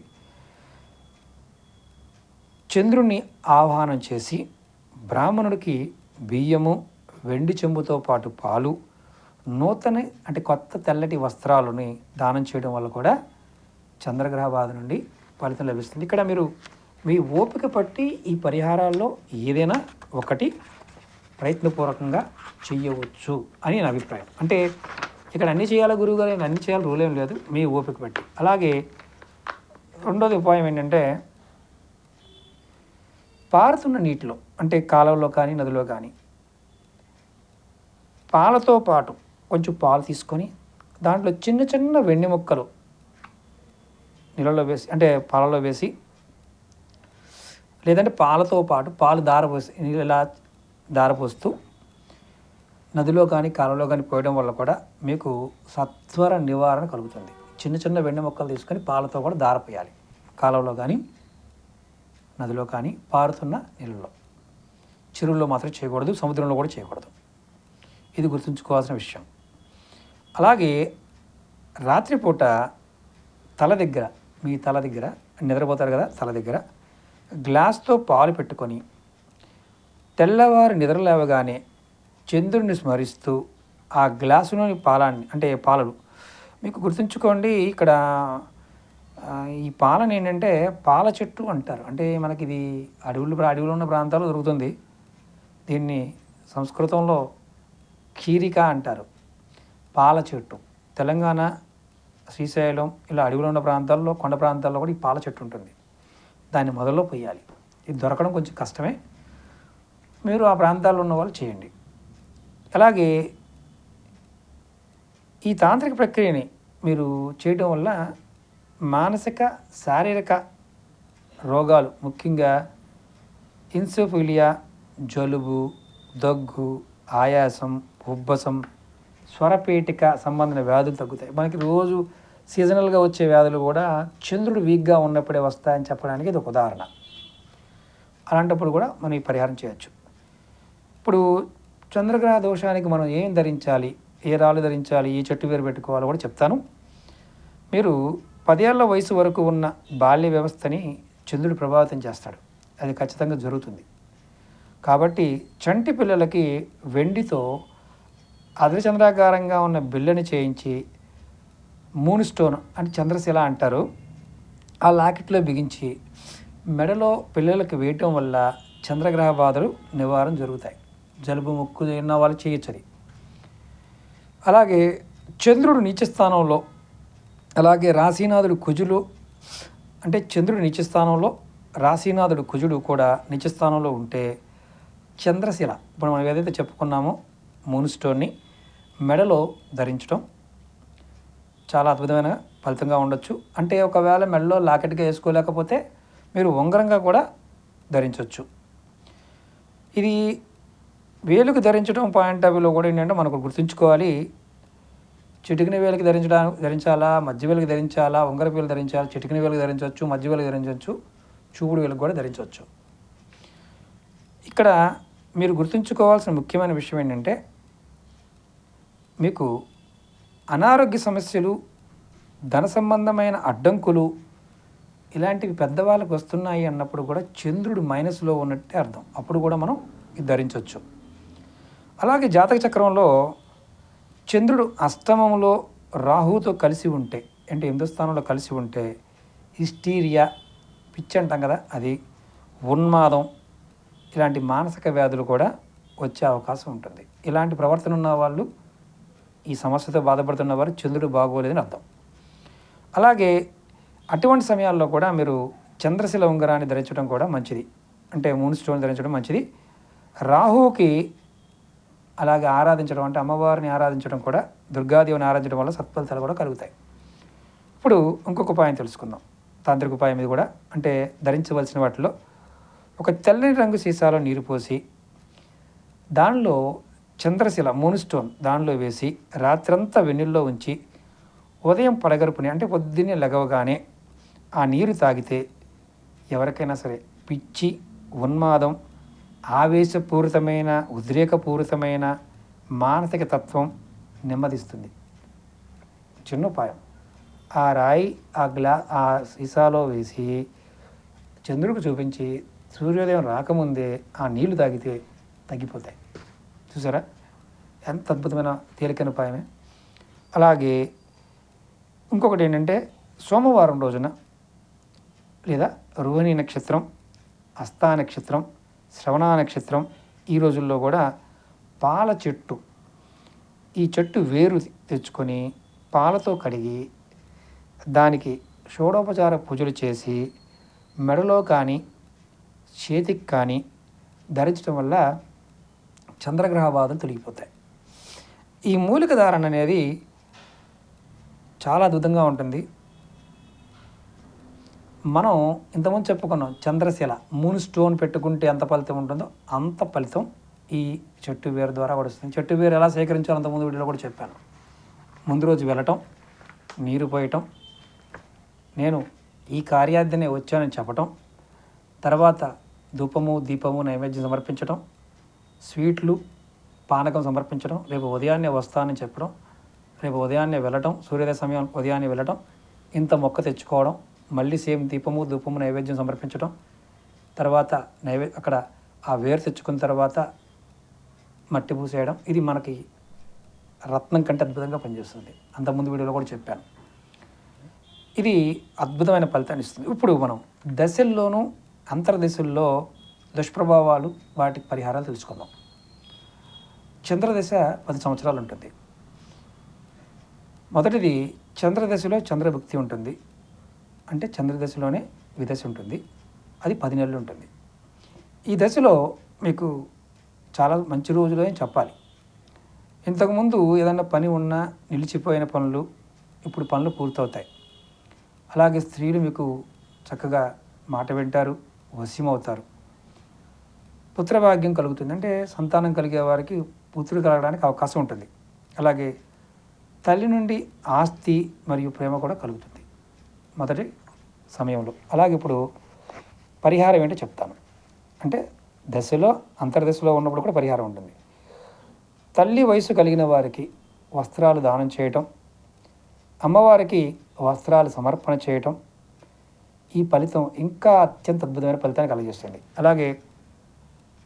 చంద్రుణ్ణి ఆహ్వానం చేసి బ్రాహ్మణుడికి బియ్యము, వెండి చెంబుతో పాటు పాలు, నూతన అంటే కొత్త తెల్లటి వస్త్రాలని దానం చేయడం వల్ల కూడా చంద్రగ్రహ బాధ నుండి ఫలితం లభిస్తుంది. ఇక్కడ మీరు మీ ఓపిక పట్టి ఈ పరిహారాల్లో ఏదైనా ఒకటి ప్రయత్నపూర్వకంగా చెయ్యవచ్చు అని నా అభిప్రాయం. అంటే ఇక్కడ అన్నీ చేయాలా గురువుగారు, నేను అన్నీ చేయాలి రూల్ ఏం లేదు, మీ ఓపిక పట్టి. అలాగే రెండోది ఉపాయం ఏంటంటే పారుతున్న నీటిలో అంటే కాలువలో కానీ నదిలో కానీ పాలతో పాటు కొంచెం పాలు తీసుకొని దాంట్లో చిన్న చిన్న వెండి ముక్కలు నీళ్ళలో వేసి అంటే పాలలో వేసి, లేదంటే పాలతో పాటు పాలు దారపోసి నీళ్ళు ఇలా దారపోస్తూ నదిలో కానీ కాలువలో కానీ పోయడం వల్ల కూడా మీకు సత్వర నివారణ కలుగుతుంది. చిన్న చిన్న వెండి ముక్కలు తీసుకొని పాలతో కూడా దారపోయాలి, కాలువలో కానీ నదిలో కానీ పారుతున్న నీళ్ళలో. చెరువుల్లో మాత్రం చేయకూడదు, సముద్రంలో కూడా చేయకూడదు. ఇది గుర్తుంచుకోవాల్సిన విషయం. అలాగే రాత్రిపూట తల దగ్గర, మీ తల దగ్గర నిద్రపోతారు కదా, తల దగ్గర గ్లాస్తో పాలు పెట్టుకొని తెల్లవారు నిద్ర లేవగానే చంద్రుడిని స్మరిస్తూ ఆ గ్లాసులోని పాలాన్ని అంటే పాలలు మీకు గుర్తుంచుకోండి. ఇక్కడ ఈ పాలను ఏంటంటే పాల చెట్టు అంటారు. అంటే మనకి ఇది అడవిలో ఉన్న ప్రాంతాల్లో దొరుకుతుంది. దీన్ని సంస్కృతంలో ఖీరిక అంటారు. పాల చెట్టు తెలంగాణ, శ్రీశైలం ఇలా అడవిలో ఉన్న ప్రాంతాల్లో, కొండ ప్రాంతాల్లో కూడా ఈ పాల చెట్టు ఉంటుంది. దాన్ని మొదల్లో పోయాలి. ఇది దొరకడం కొంచెం కష్టమే, మీరు ఆ ప్రాంతాల్లో ఉన్న వాళ్ళు చేయండి. అలాగే ఈ తాంత్రిక ప్రక్రియని మీరు చేయడం వల్ల మానసిక శారీరక రోగాలు, ముఖ్యంగా ఇన్సోఫిలియా, జలుబు, దగ్గు, ఆయాసం, ఉబ్బసం, స్వరపేటిక సంబంధించిన వ్యాధులు తగ్గుతాయి. మనకి రోజు సీజనల్గా వచ్చే వ్యాధులు కూడా చంద్రుడు వీక్గా ఉన్నప్పుడే వస్తాయని చెప్పడానికి ఇది ఒక ఉదాహరణ. అలాంటప్పుడు కూడా మనం ఈ పరిహారం చేయొచ్చు. ఇప్పుడు చంద్రగ్రహ దోషానికి మనం ఏం ధరించాలి, ఏ రాళ్ళు ధరించాలి, ఏ చెట్టు వేరు పెట్టుకోవాలో కూడా చెప్తాను. మీరు 10 ఏళ్ల వయసు వరకు ఉన్న బాల్య వ్యవస్థని చంద్రుడు ప్రభావితం చేస్తాడు, అది ఖచ్చితంగా జరుగుతుంది. కాబట్టి చంటి పిల్లలకి వెండితో అర్ధచంద్రాకారంగా ఉన్న బిళ్ళని చేయించి మూన్ స్టోన్ అంటే చంద్రశిల అంటారు, ఆ లాకెట్లో బిగించి మెడలో పిల్లలకి వేయటం వల్ల చంద్రగ్రహ బాధలు నివారణ జరుగుతాయి. జలుబు, ముక్కు ఉన్న వాళ్ళు చేయొచ్చు అది. అలాగే చంద్రుడు నీచ స్థానంలో, అలాగే రాశీనాథుడు కుజులు అంటే చంద్రుడు నీచ స్థానంలో, రాశీనాథుడు కుజుడు కూడా నీచ స్థానంలో ఉంటే చంద్రశిల ఇప్పుడు మనం ఏదైతే చెప్పుకున్నామో మూన్ స్టోన్ని మెడలో ధరించడం చాలా అద్భుతమైన ఫలితంగా ఉండొచ్చు. అంటే ఒకవేళ మెడలో లాకెట్గా వేసుకోలేకపోతే మీరు ఉంగరంగా కూడా ధరించవచ్చు. ఇది వేలుకు ధరించడం పాయింట్ ఆఫ్ వ్యూలో కూడా ఏంటంటే మనకు గుర్తుంచుకోవాలి. చిటికిన వేలుకి ధరించాలా, మధ్య వేలుకి ధరించాలా, ఉంగర వేలు ధరించాలా, చిటికిన వేలుకి ధరించవచ్చు, మధ్య వేలుకి ధరించవచ్చు, చూపుడు వేలుకు కూడా ధరించవచ్చు. ఇక్కడ మీరు గుర్తుంచుకోవాల్సిన ముఖ్యమైన విషయం ఏంటంటే మీకు అనారోగ్య సమస్యలు, ధన సంబంధమైన అడ్డంకులు ఇలాంటివి పెద్దవాళ్ళకి వస్తున్నాయి అన్నప్పుడు కూడా చంద్రుడు మైనస్లో ఉన్నట్టే అర్థం. అప్పుడు కూడా మనం ఇది ధరించవచ్చు. అలాగే జాతక చక్రంలో చంద్రుడు అష్టమంలో రాహుతో కలిసి ఉంటే, అంటే 8వ స్థానంలో కలిసి ఉంటే హిస్టీరియా, పిచ్చి అంటాం కదా, అది ఉన్మాదం, ఇలాంటి మానసిక వ్యాధులు కూడా వచ్చే అవకాశం ఉంటుంది. ఇలాంటి ప్రవర్తన ఉన్న వాళ్ళు, ఈ సమస్యతో బాధపడుతున్న వారు చంద్రుడు బాగోలేదని అర్థం. అలాగే అటువంటి సమయాల్లో కూడా మీరు చంద్రశిల ఉంగరాన్ని ధరించడం కూడా మంచిది, అంటే మూన్ స్టోన్ ధరించడం మంచిది. రాహువుకి అలాగే ఆరాధించడం, అంటే అమ్మవారిని ఆరాధించడం కూడా, దుర్గాదేవిని ఆరాధించడం వల్ల సత్ఫలితాలు కూడా కలుగుతాయి. ఇప్పుడు ఇంకొక ఉపాయం తెలుసుకుందాం, తాంత్రిక ఉపాయం ఇది కూడా. అంటే ధరించవలసిన వాటిలో ఒక తెల్లని రంగు సీసాలో నీరు పోసి దానిలో చంద్రశిల మూన్ స్టోన్ దానిలో వేసి రాత్రంతా వెన్నెల్లో ఉంచి ఉదయం పడగరుపుని అంటే పొద్దున్నే లెగవగానే ఆ నీరు తాగితే ఎవరికైనా సరే పిచ్చి, ఉన్మాదం, ఆవేశపూరితమైన, ఉద్రేకపూరితమైన మానసిక తత్వం నెమ్మదిస్తుంది. చిన్న ఉపాయం, ఆ రాయి ఆ సీసాలో వేసి చంద్రుడికి చూపించి సూర్యోదయం రాకముందే ఆ నీళ్లు తాగితే తగ్గిపోతాయి. చూసారా ఎంత అద్భుతమైన తేలికైన ఉపాయమే. అలాగే ఇంకొకటి ఏంటంటే సోమవారం రోజున లేదా రోహిణి నక్షత్రం, హస్తా నక్షత్రం, శ్రవణ నక్షత్రం ఈ రోజుల్లో కూడా పాల చెట్టు, ఈ చెట్టు వేరు తెచ్చుకొని పాలతో కడిగి దానికి షోడోపచార పూజలు చేసి మెడలో కానీ చేతికి కానీ ధరించడం వల్ల చంద్రగ్రహ బాధలు తొలగిపోతాయి. ఈ మూలిక ధారణ అనేది చాలా అద్భుతంగా ఉంటుంది. మనం ఇంతకుముందు చెప్పుకున్నాం చంద్రశిల మూన్ స్టోన్ పెట్టుకుంటే ఎంత ఫలితం ఉంటుందో అంత ఫలితం ఈ చెట్టు వేరు ద్వారా కూడా వస్తుంది. చెట్టు వేరు ఎలా సేకరించాలో అంతకుముందు వీడియోలో కూడా చెప్పాను. ముందు రోజు వెళ్ళటం, నీరు పోయటం, నేను ఈ కార్యార్థనే వచ్చానని చెప్పటం, తర్వాత ధూపము దీపము నైవేద్యం సమర్పించడం, స్వీట్లు పానకం సమర్పించడం, రేపు ఉదయాన్నే వస్తానని చెప్పడం, రేపు ఉదయాన్నే వెళ్ళటం, సూర్యోదయ సమయం ఉదయాన్నే వెళ్ళటం, ఇంత మొక్క తెచ్చుకోవడం, మళ్ళీ సేమ్ దీపము ధూపము నైవేద్యం సమర్పించడం, తర్వాత అక్కడ ఆ వేరు తెచ్చుకున్న తర్వాత మట్టి పూసేయడం. ఇది మనకి రత్నం కంటే అద్భుతంగా పనిచేస్తుంది. అంతకుముందు వీడియోలో కూడా చెప్పాను. ఇది అద్భుతమైన ఫలితాన్ని ఇస్తుంది. ఇప్పుడు మనం దశల్లోనూ అంతర్దశల్లో దుష్ప్రభావాలు వాటికి పరిహారాలు తెలుసుకుందాం. చంద్రదశ 10 సంవత్సరాలు ఉంటుంది. మొదటిది చంద్రదశలో చంద్రభుక్తి ఉంటుంది. అంటే చంద్రదశలోనే విదశ ఉంటుంది. అది 10 నెలలు ఉంటుంది. ఈ దశలో మీకు చాలా మంచి రోజులు అని చెప్పాలి. ఇంతకుముందు ఏదన్నా పని ఉన్నా నిలిచిపోయిన పనులు ఇప్పుడు పనులు పూర్తవుతాయి. అలాగే స్త్రీలు మీకు చక్కగా మాట వింటారు, వశ్యమవుతారు. పుత్రభాగ్యం కలుగుతుంది. అంటే సంతానం కలిగే వారికి పుత్రుడు కలగడానికి అవకాశం ఉంటుంది. అలాగే తల్లి నుండి ఆస్తి మరియు ప్రేమ కూడా కలుగుతుంది మొదటి సమయంలో. అలాగే ఇప్పుడు పరిహారం ఏంటో చెప్తాను. అంటే దశలో అంతర్దశలో ఉన్నప్పుడు కూడా పరిహారం ఉంటుంది. తల్లి వయసు కలిగిన వారికి వస్త్రాలు దానం చేయటం, అమ్మవారికి వస్త్రాలు సమర్పణ చేయటం, ఈ ఫలితం ఇంకా అత్యంత అద్భుతమైన ఫలితాన్ని కలిగిస్తుంది. అలాగే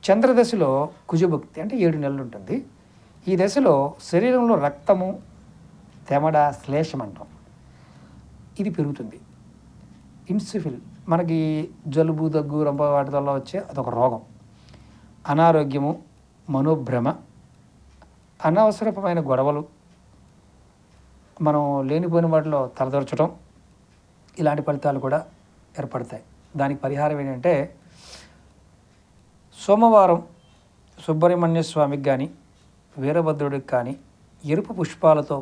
చంద్రదశలో కుజభక్తి అంటే 7 నెలలు ఉంటుంది. ఈ దశలో శరీరంలో రక్తము, తెమడ, శ్లేషం అంటాం, ఇది పెరుగుతుంది. ఇన్సుఫిల్ మనకి జలుబు, దగ్గు, రంప వాటి వల్ల వచ్చే అదొక రోగం. అనారోగ్యము, మనోభ్రమ, అనవసరమైన గొడవలు, మనం లేనిపోయిన వాటిలో తలదొరచడం, ఇలాంటి ఫలితాలు కూడా ఏర్పడతాయి. దానికి పరిహారం ఏంటంటే సోమవారం సుబ్రహ్మణ్య స్వామికి కానీ వీరభద్రుడికి కానీ ఎరుపు పుష్పాలతో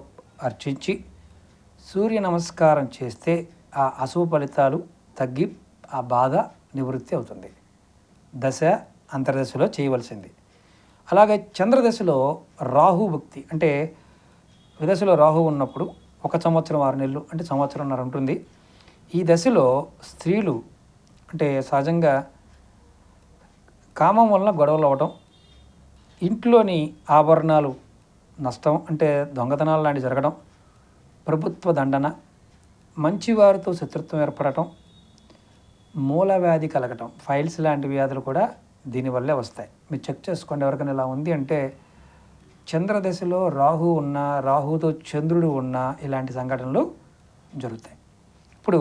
అర్చించి సూర్య నమస్కారం చేస్తే ఆ అశుభ ఫలితాలు తగ్గి ఆ బాధ నివృత్తి అవుతుంది. దశ అంతర్దశలో చేయవలసింది. అలాగే చంద్రదశలో రాహు భక్తి అంటే విదశలో రాహు ఉన్నప్పుడు 1 సంవత్సరం 6 నెలలు అంటే సంవత్సరంన్నర ఉంటుంది. ఈ దశలో స్త్రీలు అంటే సహజంగా కామం వలన గొడవలు అవ్వటం, ఇంట్లోని ఆభరణాలు నష్టం అంటే దొంగతనాలు లాంటివి జరగడం, ప్రభుత్వ దండన, మంచివారితో శత్రుత్వం ఏర్పడటం, మూలవ్యాధి కలగటం, ఫైల్స్ లాంటి వ్యాధులు కూడా దీనివల్లే వస్తాయి. మీరు చెక్ చేసుకోండి. ఎవరికైనా ఇలా ఉంది అంటే చంద్రదశలో రాహు ఉన్నా, రాహుతో చంద్రుడు ఉన్నా ఇలాంటి సంఘటనలు జరుగుతాయి. ఇప్పుడు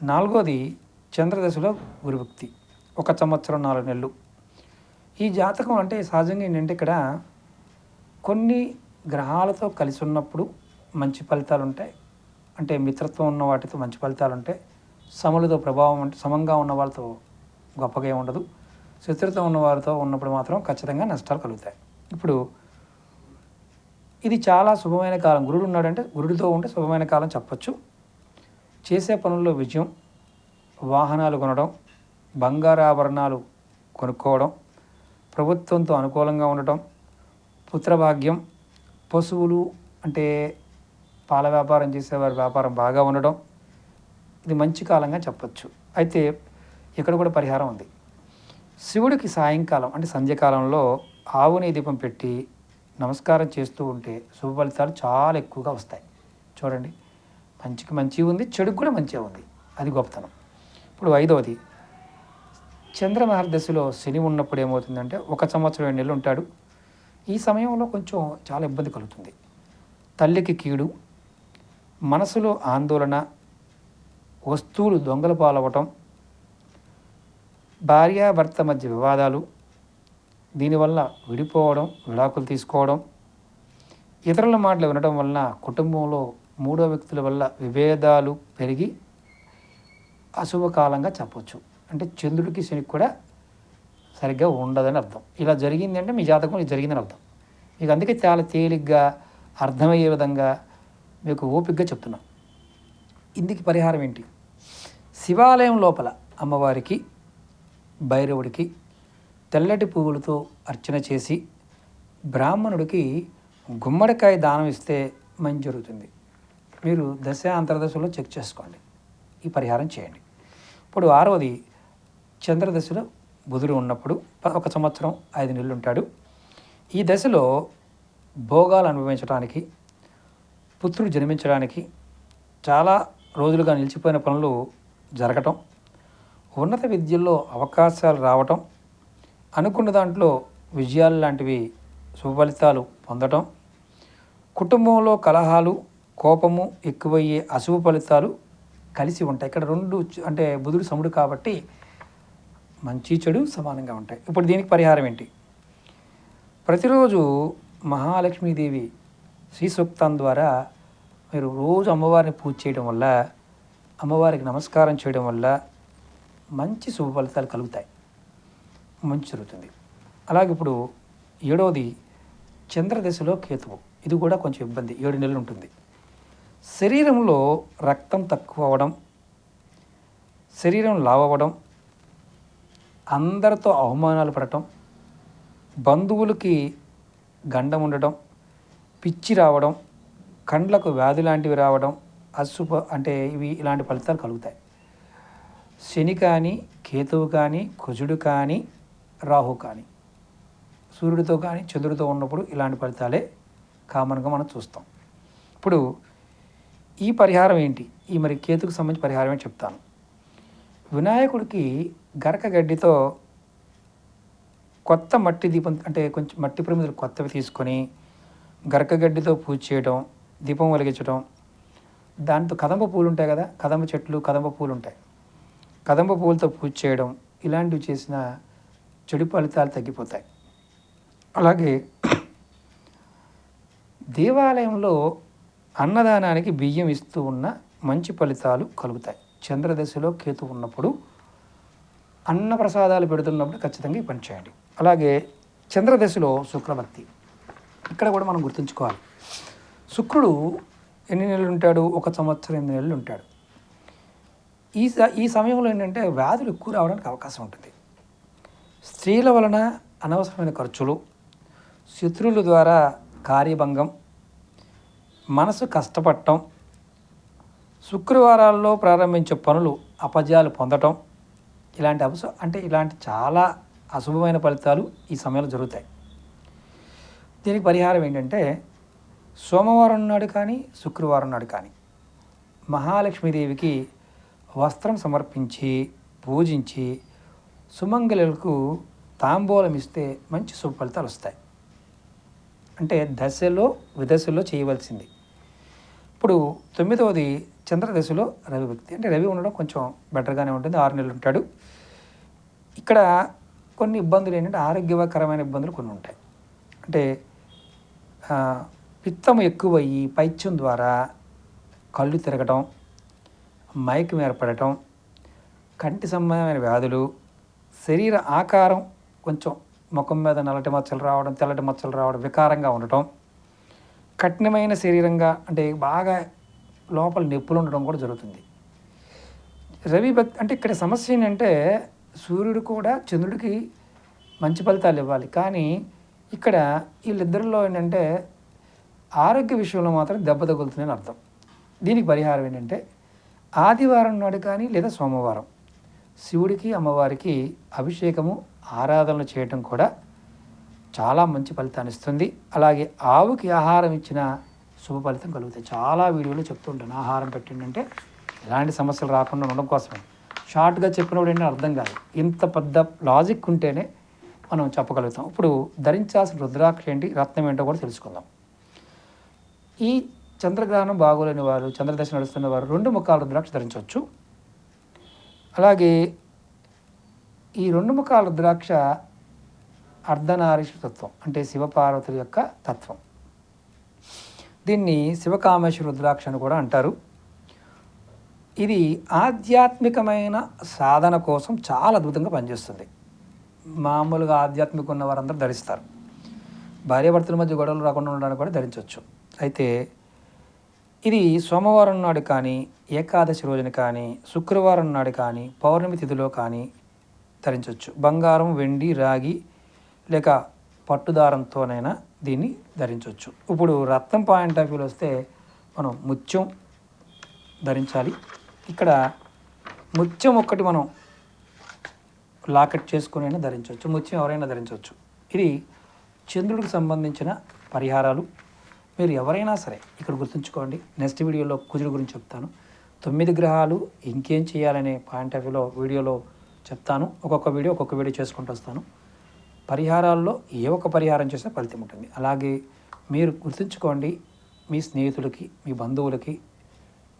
4వది చంద్రదశలో గురుభక్తి 1 సంవత్సరం 4 నెలలు. ఈ జాతకం అంటే సహజంగా ఏంటంటే ఇక్కడ కొన్ని గ్రహాలతో కలిసి ఉన్నప్పుడు మంచి ఫలితాలు ఉంటాయి. అంటే మిత్రత్వం ఉన్న వాటితో మంచి ఫలితాలు ఉంటాయి. సములతో ప్రభావం అంటే సమంగా ఉన్న వాళ్ళతో గొప్పగా ఏమి ఉండదు. శత్రుత్వం ఉన్న వారితో ఉన్నప్పుడు మాత్రం ఖచ్చితంగా నష్టాలు కలుగుతాయి. ఇప్పుడు ఇది చాలా శుభమైన కాలం. గురుడు ఉన్నాడంటే గురుడితో ఉంటే శుభమైన కాలం చెప్పచ్చు. చేసే పనుల్లో విజయం, వాహనాలు కొనడం, బంగారు ఆభరణాలు కొనుక్కోవడం, ప్రభుత్వంతో అనుకూలంగా ఉండటం, పుత్రభాగ్యం, పశువులు అంటే పాల వ్యాపారం చేసేవారి వ్యాపారం బాగా ఉండడం, ఇది మంచి కాలంగా చెప్పచ్చు. అయితే ఇక్కడ కూడా పరిహారం ఉంది. శివుడికి సాయంకాలం అంటే సంధ్యకాలంలో ఆవుని దీపం పెట్టి నమస్కారం చేస్తూ ఉంటే శుభ ఫలితాలు చాలా ఎక్కువగా వస్తాయి. చూడండి, మంచికి మంచి ఉంది, చెడుకు కూడా మంచిగా ఉంది. అది గొప్పతనం. ఇప్పుడు 5వది చంద్రమహర్దశలో శని ఉన్నప్పుడు ఏమవుతుందంటే 1 సంవత్సరం 7 నెలలు ఉంటాడు. ఈ సమయంలో కొంచెం చాలా ఇబ్బంది కలుగుతుంది. తల్లికి కీడు, మనసులో ఆందోళన, వస్తువులు దొంగల పాలవటం, భార్యాభర్త మధ్య వివాదాలు, దీనివల్ల విడిపోవడం, విడాకులు తీసుకోవడం, ఇతరుల మాటలు వినడం వలన కుటుంబంలో మూడో వ్యక్తుల వల్ల విభేదాలు పెరిగి అశుభకాలంగా చెప్పవచ్చు. అంటే చంద్రుడికి శనికి కూడా సరిగ్గా ఉండదని అర్థం. ఇలా జరిగింది అంటే మీ జాతకం ఇది జరిగిందని అర్థం. మీకు అందుకే చాలా తేలిగ్గా అర్థమయ్యే విధంగా మీకు ఓపికగా చెప్తున్నాను. ఇందుకు పరిహారం ఏంటి? శివాలయం లోపల అమ్మవారికి, భైరవుడికి తెల్లటి పువ్వులతో అర్చన చేసి బ్రాహ్మణుడికి గుమ్మడికాయ దానం ఇస్తే మంచి జరుగుతుంది. మీరు దశ అంతర్దశలో చెక్ చేసుకోండి. ఈ పరిహారం చేయండి. ఇప్పుడు 6వది చంద్రదశలో బుధుడు ఉన్నప్పుడు 1 సంవత్సరం 5 నెలలు ఉంటాడు. ఈ దశలో భోగాలు అనుభవించడానికి, పుత్రుడు జన్మించడానికి, చాలా రోజులుగా నిలిచిపోయిన పనులు జరగటం, ఉన్నత విద్యల్లో అవకాశాలు రావటం, అనుకున్న దాంట్లో విజయాలు లాంటివి శుభ ఫలితాలు పొందటం, కుటుంబంలో కలహాలు, కోపము ఎక్కువయ్యే అశుభ ఫలితాలు కలిసి ఉంటాయి. ఇక్కడ 2 అంటే బుధుడు సముడు కాబట్టి మంచి చెడు సమానంగా ఉంటాయి. ఇప్పుడు దీనికి పరిహారం ఏంటి? ప్రతిరోజు మహాలక్ష్మీదేవి శ్రీ సూక్తం ద్వారా మీరు రోజు అమ్మవారిని పూజ చేయడం వల్ల, అమ్మవారికి నమస్కారం చేయడం వల్ల మంచి శుభ ఫలితాలు కలుగుతాయి, మంచి జరుగుతుంది. అలాగే ఇప్పుడు 7వది చంద్రదశలో కేతువు. ఇది కూడా కొంచెం ఇబ్బంది, 7 నెలలు ఉంటుంది. శరీరంలో రక్తం తక్కువ అవ్వడం, శరీరం లావవ్వడం, అందరితో అవమానాలు పడటం, బంధువులకి గండం ఉండడం, పిచ్చి రావడం, కండ్లకు వ్యాధి లాంటివి రావడం, అశుభ అంటే ఇలాంటి ఫలితాలు కలుగుతాయి. శని కానీ, కేతువు కానీ, కుజుడు కానీ, రాహు కానీ, సూర్యుడితో కానీ చంద్రుడితో ఉన్నప్పుడు ఇలాంటి ఫలితాలే కామన్గా మనం చూస్తాం. ఇప్పుడు ఈ పరిహారం ఏంటి? ఈ మరి కేతుకు సంబంధించి పరిహారం ఏంటి చెప్తాను. వినాయకుడికి గరక గడ్డితో కొత్త మట్టి దీపం అంటే కొంచెం మట్టి ప్రమిదలు కొత్తవి తీసుకొని గరక గడ్డితో పూజ చేయడం, దీపం వెలిగించడం, దాంతో కదంబ పూలు ఉంటాయి కదా, కదంబ చెట్లు, కదంబ పూలు ఉంటాయి, కదంబ పూలతో పూజ చేయడం, ఇలాంటివి చేసిన చెడు ఫలితాలు తగ్గిపోతాయి. అలాగే దేవాలయంలో అన్నదానానికి బియ్యం ఇస్తూ ఉన్న మంచి ఫలితాలు కలుగుతాయి. చంద్రదశలో కేతు ఉన్నప్పుడు అన్నప్రసాదాలు పెడుతున్నప్పుడు ఖచ్చితంగా ఈ పని చేయండి. అలాగే చంద్రదశలో శుక్రభక్తి, ఇక్కడ కూడా మనం గుర్తుంచుకోవాలి. శుక్రుడు ఎన్ని నెలలు ఉంటాడు? 1 సంవత్సరం 8 నెలలు ఉంటాడు. ఈ సమయంలో ఏంటంటే వ్యాధులు ఎక్కువ రావడానికి అవకాశం ఉంటుంది. స్త్రీల వలన అనవసరమైన ఖర్చులు, శత్రువుల ద్వారా కార్యభంగం, మనసు కష్టపడటం, శుక్రవారాల్లో ప్రారంభించే పనులు అపజయాలు పొందటం, ఇలాంటి చాలా అశుభమైన ఫలితాలు ఈ సమయంలో జరుగుతాయి. దీనికి పరిహారం ఏంటంటే సోమవారం నాడు కానీ, శుక్రవారం నాడు కానీ మహాలక్ష్మీదేవికి వస్త్రం సమర్పించి పూజించి సుమంగళులకు తాంబూలం ఇస్తే మంచి శుభ ఫలితాలు వస్తాయి. అంటే దశలో విదశలో చేయవలసింది. ఇప్పుడు 9వది చంద్రదశలో రవి భక్తి. అంటే రవి ఉండడం కొంచెం బెటర్గానే ఉంటుంది, 6 నెలలు ఉంటాడు. ఇక్కడ కొన్ని ఇబ్బందులు ఏంటంటే ఆరోగ్యకరమైన ఇబ్బందులు కొన్ని ఉంటాయి. అంటే పిత్తం ఎక్కువయ్యి పైత్యం ద్వారా కళ్ళు తిరగటం, మైకం ఏర్పడటం, కంటి సంబంధమైన వ్యాధులు, శరీర ఆకారం కొంచెం ముఖం మీద నల్లటి మచ్చలు రావడం, తెల్లటి మచ్చలు రావడం, వికారంగా ఉండటం, కఠినమైన శరీరంగా అంటే బాగా లోపల నొప్పులు ఉండడం కూడా జరుగుతుంది. రవి భక్తి అంటే ఇక్కడ సమస్య ఏంటంటే సూర్యుడు కూడా చంద్రుడికి మంచి ఫలితాలు ఇవ్వాలి, కానీ ఇక్కడ వీళ్ళిద్దరిలో ఏంటంటే ఆరోగ్య విషయంలో మాత్రం దెబ్బ తగులుతుందని అర్థం. దీనికి పరిహారం ఏంటంటే ఆదివారం నాడు కానీ లేదా సోమవారం శివుడికి అమ్మవారికి అభిషేకము ఆరాధనలు చేయటం కూడా చాలా మంచి ఫలితాన్ని ఇస్తుంది. అలాగే ఆవుకి ఆహారం ఇచ్చిన శుభ ఫలితం కలుగుతాయి. చాలా వీడియోలు చెప్తుంటాను, ఆహారం పెట్టిందంటే ఎలాంటి సమస్యలు రాకుండా ఉండడం కోసమే. షార్ట్గా చెప్పినప్పుడు ఏంటంటే అర్థం కాదు. ఇంత పెద్ద లాజిక్ ఉంటేనే మనం చెప్పగలుగుతాం. ఇప్పుడు ధరించాల్సిన రుద్రాక్ష ఏంటి, రత్నం ఏంటో కూడా తెలుసుకుందాం. ఈ చంద్రగ్రహణం బాగోలేని వారు, చంద్రదశ నడుస్తున్న వారు 2 ముఖాల రుద్రాక్ష ధరించవచ్చు. అలాగే ఈ 2 ముఖాల రుద్రాక్ష అర్ధనారీశ్వర తత్వం, అంటే శివపార్వతుల యొక్క తత్వం. దీన్ని శివకామేశ్వర రుద్రాక్ష అని కూడా అంటారు. ఇది ఆధ్యాత్మికమైన సాధన కోసం చాలా అద్భుతంగా పనిచేస్తుంది. మామూలుగా ఆధ్యాత్మిక ఉన్న వారందరూ ధరిస్తారు. భార్యాభర్తల మధ్య గొడవలు రాకుండా ఉండడానికి కూడా ధరించవచ్చు. అయితే ఇది సోమవారం నాడు కానీ, ఏకాదశి రోజున కానీ, శుక్రవారం నాడు కానీ, పౌర్ణమి తిథిలో కానీ ధరించవచ్చు. బంగారం, వెండి, రాగి లేక పట్టుదారంతోనైనా దీన్ని ధరించవచ్చు. ఇప్పుడు రత్నం పాయింట్ ఆఫ్ వ్యూలో వస్తే మనం ముత్యం ధరించాలి. ఇక్కడ ముత్యం ఒక్కటి మనం లాకెట్ చేసుకుని అయినా ధరించవచ్చు. ముత్యం ఎవరైనా ధరించవచ్చు. ఇది చంద్రుడికి సంబంధించిన పరిహారాలు. మీరు ఎవరైనా సరే ఇక్కడ గుర్తుంచుకోండి. నెక్స్ట్ వీడియోలో కుజుడు గురించి చెప్తాను. 9 గ్రహాలు ఇంకేం చేయాలనే పాయింట్ ఆఫ్ వ్యూలో వీడియోలో చెప్తాను. ఒక్కొక్క వీడియో చేసుకుంటూ వస్తాను. పరిహారాల్లో ఏ ఒక్క పరిహారం చేసినా ఫలితం ఉంటుంది. అలాగే మీరు గుర్తుంచుకోండి, మీ స్నేహితులకి, మీ బంధువులకి,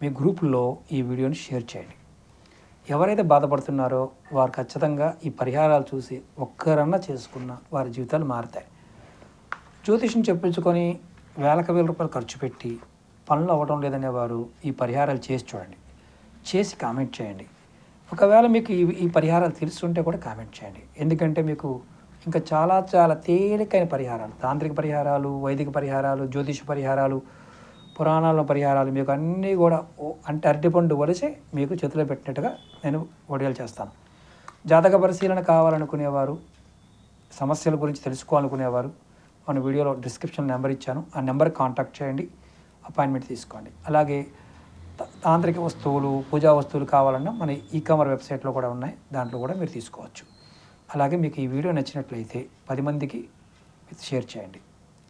మీ గ్రూపుల్లో ఈ వీడియోని షేర్ చేయండి. ఎవరైతే బాధపడుతున్నారో వారు ఖచ్చితంగా ఈ పరిహారాలు చూసి ఒక్కరన్నా చేసుకున్న వారి జీవితాలు మారుతాయి. జ్యోతిష్యం చెప్పించుకొని వేలకు వేల రూపాయలు ఖర్చు పెట్టి పనులు అవ్వడం లేదనే వారు ఈ పరిహారాలు చేసి చూడండి. చేసి కామెంట్ చేయండి. ఒకవేళ మీకు ఈ పరిహారాలు తెలుసుంటే కూడా కామెంట్ చేయండి. ఎందుకంటే మీకు ఇంకా చాలా చాలా తేలికైన పరిహారాలు, తాంత్రిక పరిహారాలు, వైదిక పరిహారాలు, జ్యోతిష పరిహారాలు, పురాణాల పరిహారాలు మీకు అన్నీ కూడా అంటే అరటిపండు వలిసి మీకు చేతిలో పెట్టినట్టుగా నేను వడియాలు చేస్తాను. జాతక పరిశీలన కావాలనుకునేవారు, సమస్యల గురించి తెలుసుకోవాలనుకునేవారు మన వీడియోలో డిస్క్రిప్షన్ నెంబర్ ఇచ్చాను. ఆ నెంబర్కి కాంటాక్ట్ చేయండి, అపాయింట్మెంట్ తీసుకోండి. అలాగే తాంత్రిక వస్తువులు, పూజా వస్తువులు కావాలన్నా మన ఈకామర్ వెబ్సైట్లో కూడా ఉన్నాయి, దాంట్లో కూడా మీరు తీసుకోవచ్చు. అలాగే మీకు ఈ వీడియో నచ్చినట్లయితే 10 మందికి షేర్ చేయండి.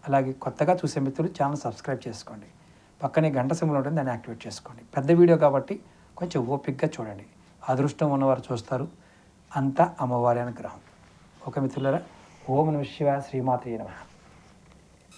అలాగే కొత్తగా చూసే మిత్రులు ఛానల్ సబ్స్క్రైబ్ చేసుకోండి. పక్కనే గంట సింబల్ ఉంటుంది, దాన్ని యాక్టివేట్ చేసుకోండి. పెద్ద వీడియో కాబట్టి కొంచెం ఓపికగా చూడండి. అదృష్టం ఉన్నవారు చూస్తారు. అంతా అమ్మవారి అనుగ్రహం. ఒక మిత్రులారా, ఓం నమః శివాయ, శ్రీమాత్రే నమః.